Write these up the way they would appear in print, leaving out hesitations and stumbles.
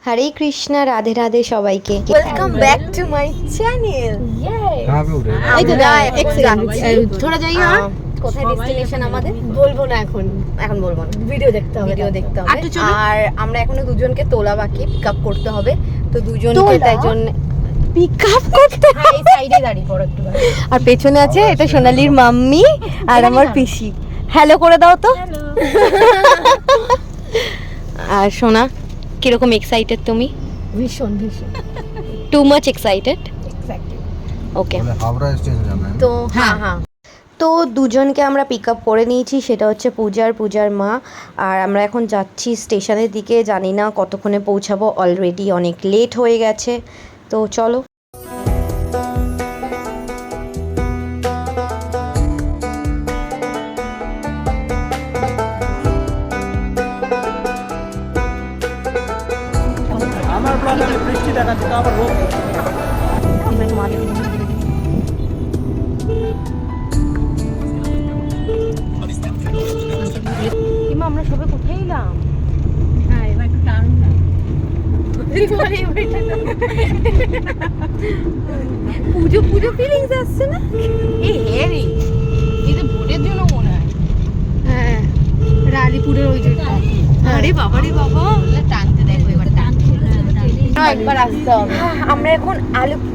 হরে কৃষ্ণা, রাধে রাধে সবাইকে। Welcome back to my channel. थोड़ा जाइए। কোথায় ডেস্টিনেশন আমাদের বলবো না এখন বলবো না, ভিডিও দেখতে হবে আর আমরা এখনো দুজনকে তোলা বাকি, পিক আপ করতে হবে। তো দুজনকে তাই জন্য পিক আপ করতে, এই সাইডে দাঁড়িয়ে পড়ো একটু। আর পেছনে আছে এটা সোনালির মাম্মি আর আমার পিসি। হ্যালো করে দাও তো। আর সোনা, কিরকম এক্সাইটেড তুমি? ভীষণ ভীষণ টু মাচ এক্সাইটেড। এক্স্যাক্টলি। ওকে, হাওড়া স্টেশন যাবে। তো হ্যাঁ তো দুজনকে আমরা পিক আপ করে নিয়েছি, সেটা হচ্ছে পূজার মা। আর আমরা এখন যাচ্ছি স্টেশনের দিকে, জানি না কতক্ষণে পৌঁছাবো, অলরেডি অনেক লেট হয়ে গেছে। তো চলো। আমার ব্লগে বৃষ্টি দেখাচ্ছে, তো আবার রোদ। আমরা সবাই কোথায় এলাম? হ্যাঁ, এবার একটু টান না। পুজো ফিলিংস আসছে না? এই হেরি এটা ভোটের জন্য মনে হয়। হ্যাঁ, রানীপুরের ওই যেটা। আরে বাবা রে বাবা, টানতে দেখো, এবার টানতে একবার আসতে হবে। আমরা এখন আলুপুর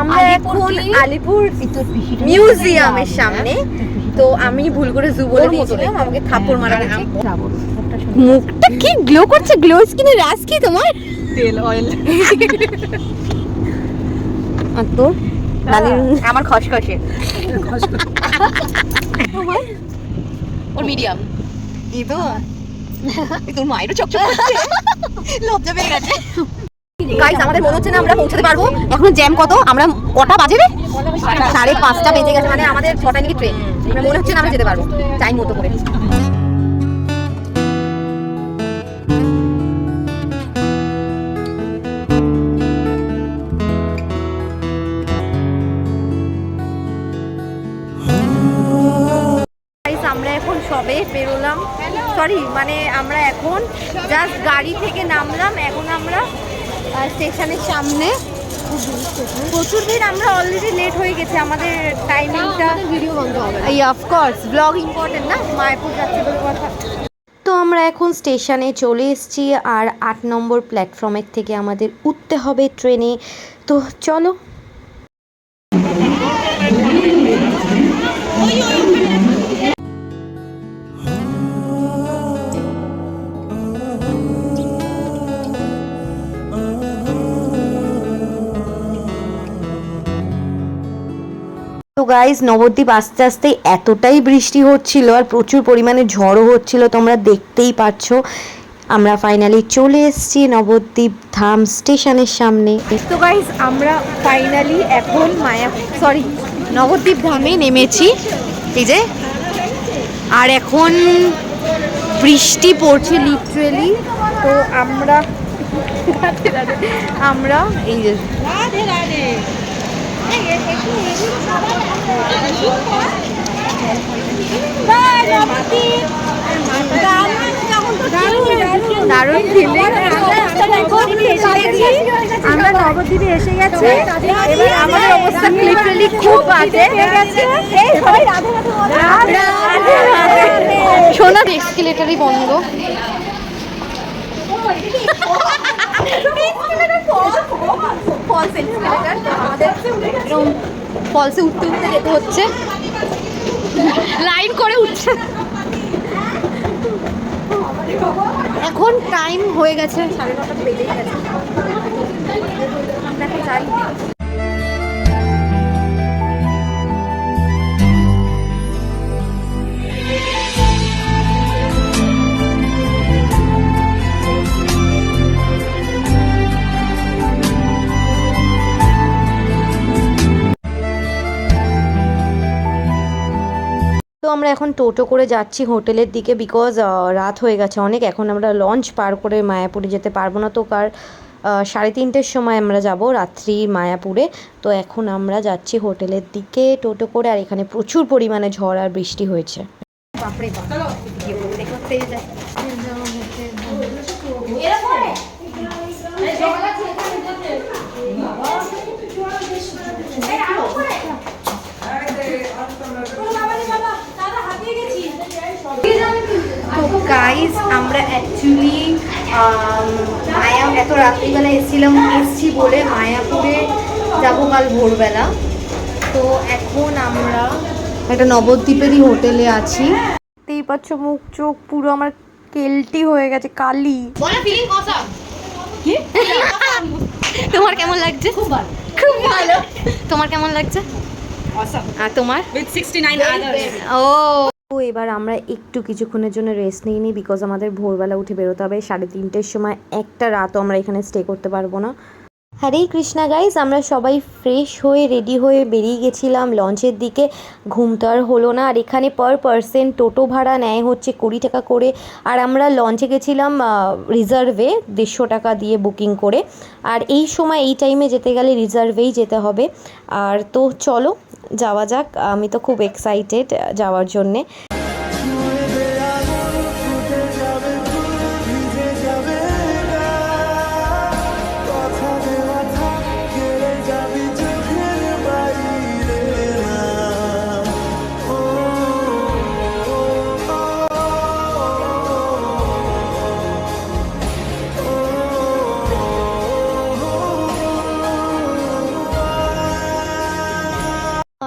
আমরা এখন আলিপুর মিউজিয়ামের সামনে। তো আমি ভুল করে জু বলে দিয়েছিলাম, আমাকে থাপ্পড় মারা হয়েছে। মুখটা কি গ্লো করছে, গ্লো স্কিনে রাজ কি তোমার? তেল অয়েল আর তোর আমার খসখসে ওর মিডিয়াম এই তো তোর মায়েরও চকচক করছে, লজ্জা পেয়ে গেছে। গাইস, আমাদের মনে হচ্ছে না আমরা পৌঁছাতে পারবো। এখন জ্যাম কত, আমরা কটা বাজে রে? 5:30 বেজে গেছে, মানে আমাদের 6টায় নাকি ট্রেন। মনে হচ্ছে না আমরা যেতে পারবো টাইম মতো করে। আমরা এখন সবে বেরোলাম, সরি মানে আমরা এখন জাস্ট গাড়ি থেকে নামলাম। এখন আমরা স্টেশনের সামনে, প্রচুর ভিড়। আমরা অলরেডি লেট হয়ে গেছে, আমাদের টাইমিংটা ভিডিও বন্ধ হবে। এই অফকোর্স ব্লগ ইম্পর্টেন্ট না, মায়াপুর যাচ্ছে বলে কথা। তো আমরা এখন স্টেশনে চলে এসেছি, আর 8 নম্বর প্ল্যাটফর্মের থেকে আমাদের উঠতে হবে ট্রেনে। তো চলো। তো গাইজ, নবদ্বীপ আস্তে আস্তে এতটাই বৃষ্টি হচ্ছিল আর প্রচুর পরিমাণে ঝড়ও হচ্ছিল, তোমরা দেখতেই পাচ্ছ। আমরা ফাইনালি চলে এসেছি নবদ্বীপ ধাম স্টেশনের সামনে। তো গাইজ, আমরা ফাইনালি এখন নবদ্বীপ ধামে নেমেছি, এই যে। আর এখন বৃষ্টি পড়ছে লিটারেলি। তো আমরা এই যে দারুণ ফিলিং। আমরা নবদ্বীপে এসে গেছি, এবার আমাদের অবস্থা লিটারালি খুব বাজে। সোনা, এক্সকেলেটরই বন্ধ। ফলসে উঠতে যেতে হচ্ছে, লাইন করে উঠছে। এখন টাইম হয়ে গেছে 9:30 বেজে গেছে। আমরা এখন যাই। তো আমরা এখন টোটো করে যাচ্ছি হোটেলের দিকে, বিকজ রাত হয়ে গেছে অনেক। এখন আমরা লঞ্চ পার করে মায়াপুরে যেতে পারবো না, তো 3:30-র সময় আমরা যাব রাত্রি মায়াপুরে। তো এখন আমরা যাচ্ছি হোটেলের দিকে টোটো করে, আর এখানে প্রচুর পরিমাণে ঝড় আর বৃষ্টি হয়েছে। বাপরে বাপ গিয়ে করতে করতে যায়। তো গাইস আমরা অ্যাকচুয়ালি মায়া এত রাত্রিবেলা এসছি বলে মায়াপুরে যাবো কাল ভোরবেলা। তো এখন আমরা একটা নবদ্বীপেরই হোটেলে আছি। দেখতেই পাচ্ছ মুখ চোখ পুরো আমার কেলটি হয়ে গেছে, কালি। তোমার কেমন লাগছে? খুব ভালো, খুব ভালো। তোমার কেমন লাগছে? আর তোমার? ও তো এবার আমরা একটু কিছুক্ষণের জন্য রেস্ট নিয়ে নিই, বিকজ আমাদের ভোরবেলা উঠে বেরোতে হবে 3:30-র সময়। একটা রাতও আমরা এখানে স্টে করতে পারবো না। হরে কৃষ্ণা গাইস, আমরা সবাই ফ্রেশ হয়ে রেডি হয়ে বেরিয়ে গেছিলাম লঞ্চের দিকে। ঘুম তো আর হলো না। আর এখানে পার পারসন টোটো ভাড়া নেয় হচ্ছে 20 টাকা করে। আর আমরা লঞ্চে গেছিলাম রিজার্ভে 150 টাকা দিয়ে বুকিং করে। আর এই সময় এই টাইমে যেতে গেলে রিজার্ভেই যেতে হবে। আর তো চলো যাওয়া যাক, আমি তো খুব এক্সাইটেড যাওয়ার জন্যে।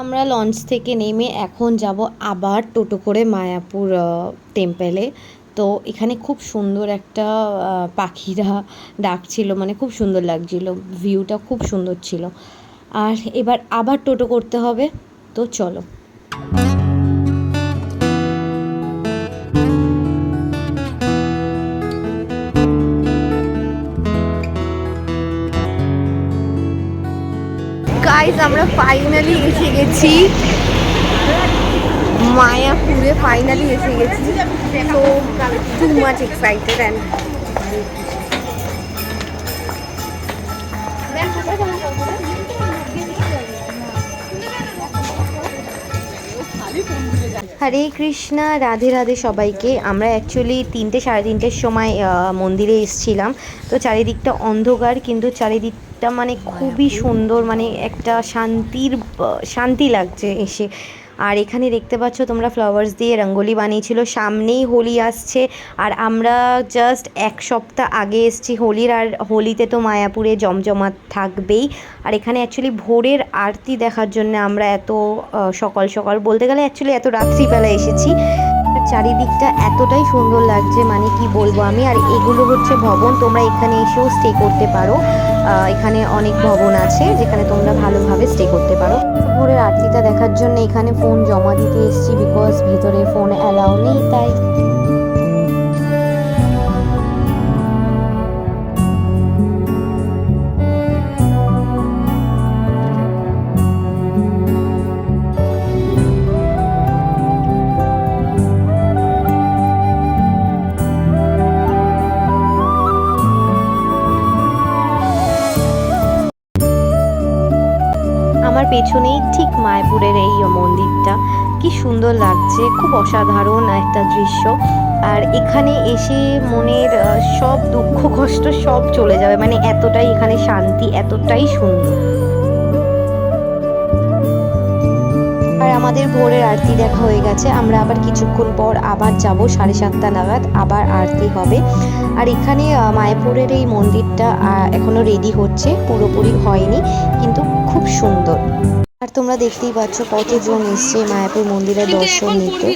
আমরা লঞ্চ থেকে নেমে এখন যাব আবার টোটো করে মায়াপুর টেম্পেলে। তো এখানে খুব সুন্দর একটা পাখিরা ডাকছিল, মানে খুব সুন্দর লাগছিল, ভিউটা খুব সুন্দর ছিল। আর এবার আবার টোটো করতে হবে, তো চলো। গাইস আমরা ফাইনালি এসে গেছি মায়াপুরে, ফাইনালি এসে গেছি। তো টু মাচ এক্সাইটেড অ্যান্ড হরে কৃষ্ণা, রাধে রাধে সবাইকে। আমরা অ্যাকচুয়ালি 3-3:30-র সময় মন্দিরে এসেছিলাম। তো চারিদিকটা অন্ধকার, কিন্তু চারিদিকটা মানে খুবই সুন্দর, মানে একটা শান্তি লাগছে এসে। আর এখানে দেখতে পাচ্ছ তোমরা ফ্লাওয়ার্স দিয়ে রঙ্গোলি বানিয়েছিল। সামনেই হোলি আসছে, আর আমরা জাস্ট 1 সপ্তাহ আগে এসেছি হোলির। আর হোলিতে তো মায়াপুরে জমজমাট থাকবেই। আর এখানে অ্যাকচুয়ালি ভোরের আরতি দেখার জন্য আমরা এত সকাল সকাল, বলতে গেলে অ্যাকচুয়ালি এত রাত্রিবেলা এসেছি। চারিদিকটা এতটাই সুন্দর লাগছে, মানে কি বলবো আমি। আর এগুলো হচ্ছে ভবন, তোমরা এখানে এসেও স্টে করতে পারো। এখানে অনেক ভবন আছে যেখানে তোমরা ভালোভাবে স্টে করতে পারো। ভোরের আরতিটা দেখার জন্য এখানে ফোন জমা দিতে এসেছি, বিকজ ভিতরে ফোন অ্যালাউ নেই তাই। আমার পেছনেই ঠিক মায়াপুরের এই মন্দিরটা, কি সুন্দর লাগছে, খুব অসাধারণ একটা দৃশ্য। আর এখানে এসে মনের সব দুঃখ কষ্ট সব চলে যাবে, মানে এতটাই এখানে শান্তি, এতটাই সুন্দর। আর আমাদের ভোরের আরতি দেখা হয়ে গেছে। আমরা আবার কিছুক্ষণ পর আবার যাব, 7:30 নাগাদ আবার আরতি হবে। আর এখানে মায়াপুরের এই মন্দিরটা এখনো রেডি হচ্ছে, পুরোপুরি হয়নি, কিন্তু খুব সুন্দর। আর তোমরা দেখতেই পাচ্ছ কতজন এসছে মায়াপুর মন্দিরে দর্শন নিতে।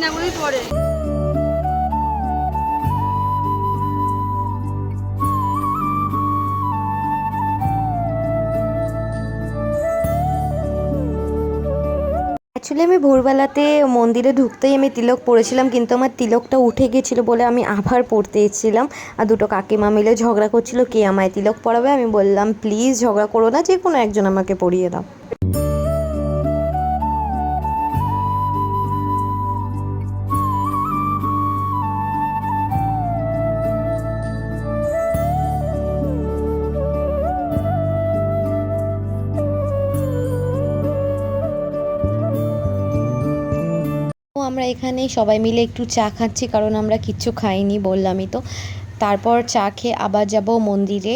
অ্যাকচুয়ালি আমি ভোরবেলাতে মন্দিরে ঢুকতেই আমি তিলক পরেছিলাম, কিন্তু আমার তিলকটা উঠে গেছিলো বলে আমি আবার পরতে এসেছিলাম। আর দুটো কাকিমা মিলে ঝগড়া করছিল কে আমায় তিলক পরাবে। আমি বললাম প্লিজ ঝগড়া করো না, যে কোনো একজন আমাকে পরিয়ে দাও। আমরা এখানে সবাই মিলে একটু চা খাচ্ছি, কারণ আমরা কিচ্ছু খাইনি, বললামই তো। তারপর চা খেয়ে আবার যাব মন্দিরে,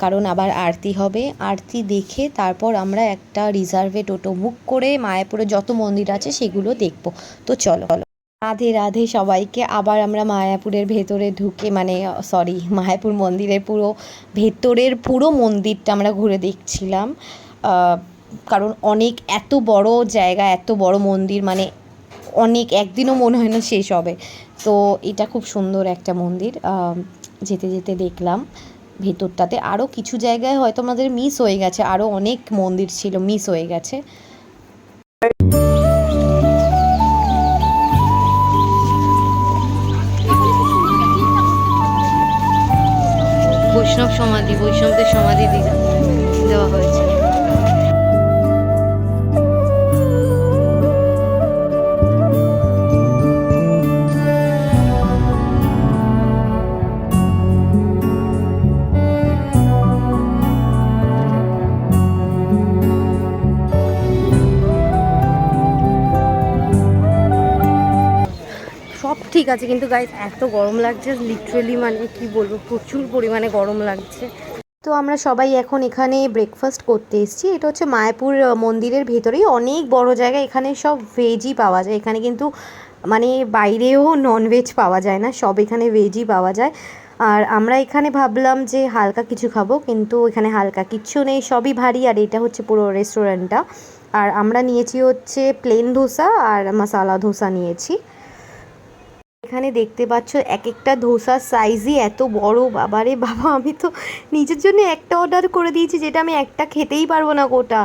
কারণ আবার আরতি হবে। আরতি দেখে তারপর আমরা একটা রিজার্ভে টোটো বুক করে মায়াপুরে যত মন্দির আছে সেগুলো দেখব। তো চলো। রাধে রাধে সবাইকে। আবার আমরা মায়াপুরের ভেতরে ঢুকে, মানে সরি, মায়াপুর মন্দিরের ভেতরের পুরো মন্দিরটা আমরা ঘুরে দেখছিলাম, কারণ এত বড় জায়গা, এত বড় মন্দির, মানে একদিনও মনে হয় না শেষ হবে। তো এটা খুব সুন্দর একটা মন্দির। যেতে যেতে দেখলাম ভেতরটাতে আরও কিছু জায়গায় হয়তো আমাদের মিস হয়ে গেছে, আরও অনেক মন্দির ছিল মিস হয়ে গেছে। বৈষ্ণবদের সমাধি দেওয়া হয়েছে। সব ঠিক আছে, কিন্তু গাইস এত গরম লাগছে, লিটারেলি মানে কি বলবো, প্রচুর পরিমাণে গরম লাগছে। তো আমরা সবাই এখন এখানে ব্রেকফাস্ট করতে এসেছি। এটা হচ্ছে মায়াপুর মন্দিরের ভেতরেই অনেক বড় জায়গা, এখানে সব ভেজই পাওয়া যায়। এখানে কিন্তু মানে বাইরেও ননভেজ পাওয়া যায় না, সব এখানে ভেজই পাওয়া যায়। আর আমরা এখানে ভাবলাম যে হালকা কিছু খাবো, কিন্তু এখানে হালকা কিচ্ছু নেই, সবই ভারী। আর এটা হচ্ছে পুরো রেস্টুরেন্টটা। আর আমরা নিয়েছি হচ্ছে প্লেন ধোসা আর মশালা ধোসা নিয়েছি। এখানে দেখতে পাচ্ছ এক একটা ধোসার সাইজই এত বড়, বাবারে বাবা। আমি তো নিজের জন্য একটা অর্ডার করে দিয়েছি, যেটা আমি একটা খেতেই পারবো না, গোটা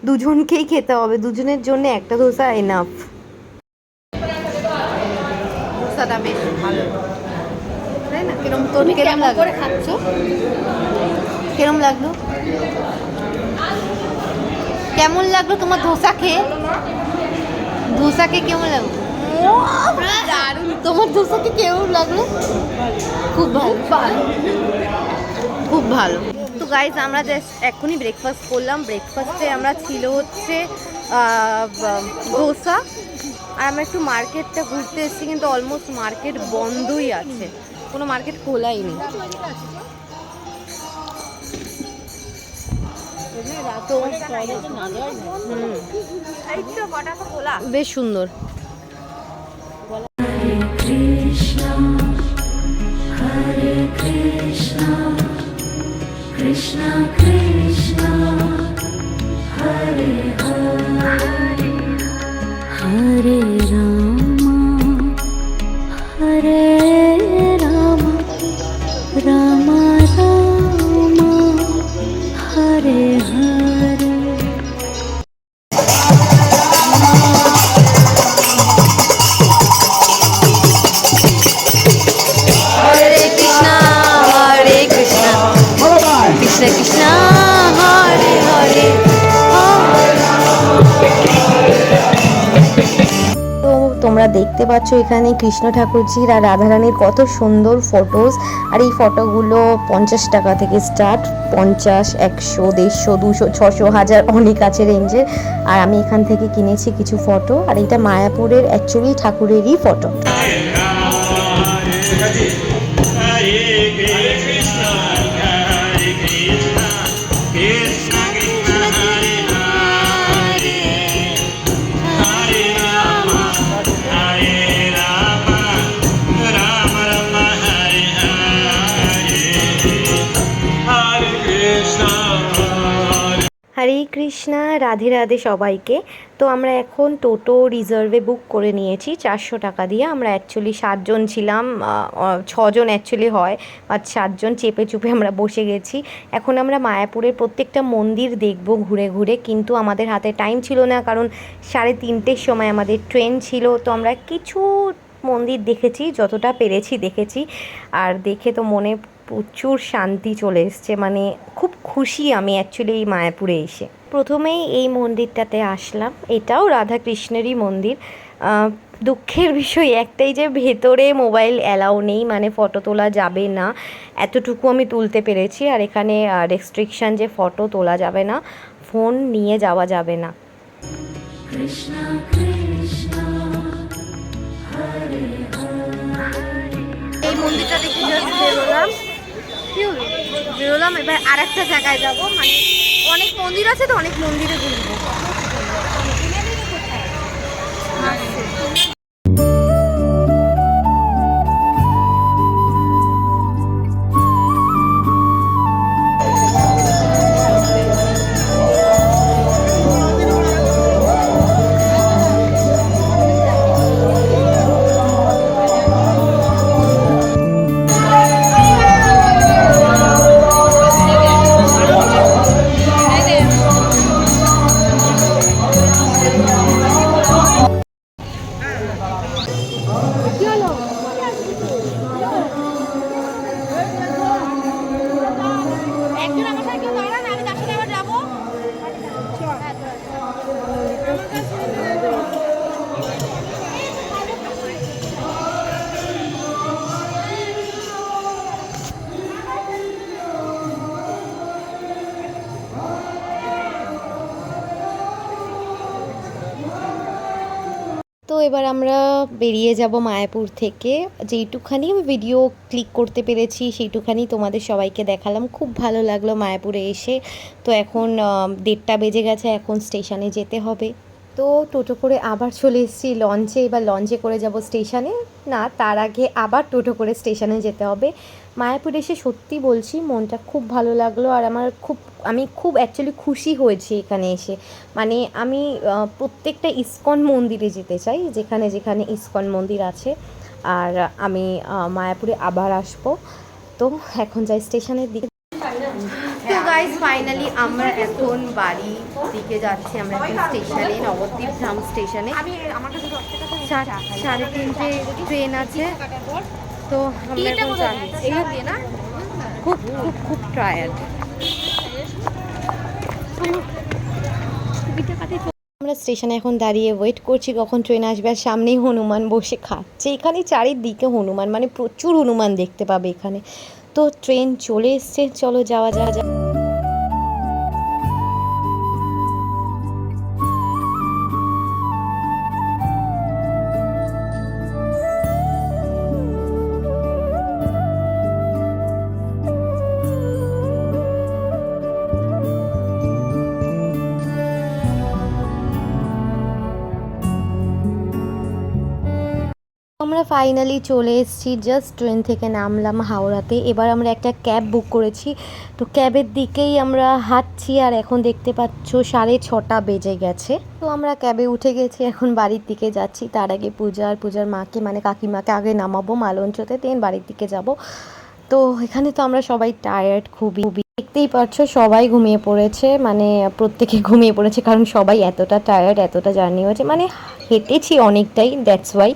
দুজনকেই খেতে হবে, দুজনের জন্য একটা ধোসা এনাফ। ধোসাটা বেশ ভালো, তাই না? কেরম লাগলো খাচ্ছ? কেরম লাগলো? কেমন লাগলো তোমার ধোসা খেয়ে? কেমন লাগলো? দারুণ। তোমার ধোসাকে কেমন লাগলো? খুব ভালো, খুব ভালো। তো গাইজ আমরা জাস্ট এক্ষুনি ব্রেকফাস্ট করলাম। ব্রেকফাস্টে আমরা ছিল হচ্ছে ধোসা, আর আমরা একটু মার্কেটটা ঘুরতে এসেছি, কিন্তু অলমোস্ট মার্কেট বন্ধই আছে, কোনো মার্কেট খোলাই নেই। তো বেশ সুন্দর। Krishna Krishna Hare Hare Hare Rama Hare Rama Rama Rama Hare Hare। Krishna Hare Hare. তো তোমরা দেখতে পাচ্ছ এখানে কৃষ্ণ ঠাকুরজির আর রাধারানীর কত সুন্দর ফটোজ। আর এই ফটোগুলো 50 টাকা থেকে স্টার্ট, 50, 100, 150, 200, 600, 1000 অনেক আছে রেঞ্জের। আর আমি এখান থেকে কিনেছি কিছু ফটো। আর এটা মায়াপুরের অ্যাকচুয়ালি ঠাকুরেরই ফটো। হরে কৃষ্ণা, রাধে রাধে সবাইকে। তো আমরা এখন টোটো রিজার্ভে বুক করে নিয়েছি 400 টাকা দিয়ে। আমরা অ্যাকচুয়ালি 7 জন ছিলাম, 6 জন অ্যাকচুয়ালি হয়, আর 7 জন চেপে চুপে আমরা বসে গেছি। এখন আমরা মায়াপুরের প্রত্যেকটা মন্দির দেখব ঘুরে ঘুরে, কিন্তু আমাদের হাতে টাইম ছিল না, কারণ 3:30-র সময় আমাদের ট্রেন ছিল। তো আমরা কিছু মন্দির দেখেছি, যতটা পেরেছি দেখেছি। আর দেখে তো মনে প্রচুর শান্তি চলে এসছে, মানে খুব খুশি আমি অ্যাকচুয়ালি এই মায়াপুরে এসে। প্রথমেই এই মন্দিরটাতে আসলাম, এটাও রাধাকৃষ্ণেরই মন্দির। দুঃখের বিষয় একটাই যে ভেতরে মোবাইল অ্যালাউ নেই, মানে ফটো তোলা যাবে না, এতটুকু আমি তুলতে পেরেছি। আর এখানে রেস্ট্রিকশান যে ফটো তোলা যাবে না, ফোন নিয়ে যাওয়া যাবে না। Krishna Krishna বেরোলাম, কি হলো, বেরোলাম। এবার আর একটা জায়গায় যাবো, মানে অনেক মন্দির আছে তো, অনেক মন্দিরে ঘুরবো। একজন আমার সাথে কেউ দাঁড়ান, আমি তার সাথে আবার যাবো। তো এবার আমরা বেরিয়ে যাব মায়াপুর থেকে। যেইটুখানি আমি ভিডিও ক্লিক করতে পেরেছি সেইটুখানি তোমাদের সবাইকে দেখালাম। খুব ভালো লাগলো মায়াপুরে এসে। তো এখন 1:30 বেজে গেছে, এখন স্টেশনে যেতে হবে। তো টোটো করে আবার চলে এসেছি লঞ্চে। এবার লঞ্চে করে যাব স্টেশনে, না তার আগে আবার টোটো করে স্টেশনে যেতে হবে। মায়াপুর এসে সত্যি বলছি মনটা খুব ভালো লাগলো, আর আমি খুব অ্যাকচুয়ালি খুশি হয়েছি এখানে এসে। মানে আমি প্রত্যেকটা ইসকন মন্দিরে যেতে চাই, যেখানে যেখানে ইসকন মন্দির আছে। আর আমি মায়াপুরে আবার আসবো। তো এখন যাই স্টেশনের দিকে। তো গাইজ ফাইনালি আমরা এখন বাড়ি দিকে যাচ্ছি। আমরা এখন স্টেশনে, নবদ্বীপ ধাম স্টেশনে। সাড়ে 3টে ট্রেন আছে। তো আমরা এখন যাচ্ছি। খুব খুব খুব টায়ার্ড। আমরা স্টেশনে এখন দাঁড়িয়ে ওয়েট করছি কখন ট্রেন আসবে। আর সামনেই হনুমান বসে খাচ্ছে। এখানে চারিদিকে হনুমান, মানে প্রচুর হনুমান দেখতে পাবে এখানে। তো ট্রেন চলে এসছে, চলো যাওয়া যা। আমরা ফাইনালি চলে এসেছি, জাস্ট ট্রেন থেকে নামলাম হাওড়াতে। এবার আমরা একটা ক্যাব বুক করেছি, তো ক্যাবের দিকেই আমরা হাঁটছি। আর এখন দেখতে পাচ্ছ 6:30 বেজে গেছে। তো আমরা ক্যাবে উঠে গেছি, এখন বাড়ির দিকে যাচ্ছি। তার আগে পূজার মাকে, মানে কাকিমাকে আগে নামাবো মালঞ্চতে, দেন বাড়ির দিকে যাব। তো এখানে তো আমরা সবাই টায়ার্ড খুবই, দেখতেই পাচ্ছ সবাই ঘুমিয়ে পড়েছে, মানে প্রত্যেকে ঘুমিয়ে পড়েছে, কারণ সবাই এতটা টায়ার্ড, এতটা জার্নি হয়েছে, মানে হেঁটেছি অনেকটাই, দ্যাটস ওয়াই।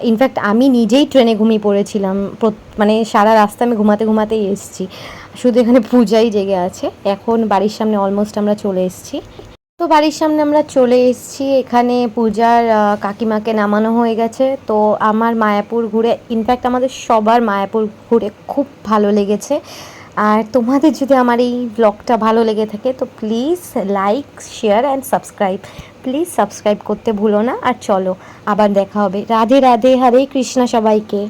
ইনফ্যাক্ট আমি নিজেই ট্রেনে ঘুমিয়ে পড়েছিলাম, মানে সারা রাস্তা আমি ঘুমাতে ঘুমাতেই এসেছি। শুধু এখানে পূজাই জেগে আছে। এখন বাড়ির সামনে অলমোস্ট আমরা চলে এসেছি। তো বাড়ির সামনে আমরা চলে এসেছি। এখানে পূজার কাকিমাকে নামানো হয়ে গেছে। তো আমার মায়াপুর ঘুরে, ইনফ্যাক্ট আমাদের সবার মায়াপুর ঘুরে খুব ভালো লেগেছে। আর তোমাদের যদি আমার এই ব্লগটা ভালো লেগে থাকে তো please like, share and subscribe. Please subscribe করতে ভুলো না। আর চলো আবার দেখা হবে। রাধে রাধে, হরে কৃষ্ণা সবাইকে।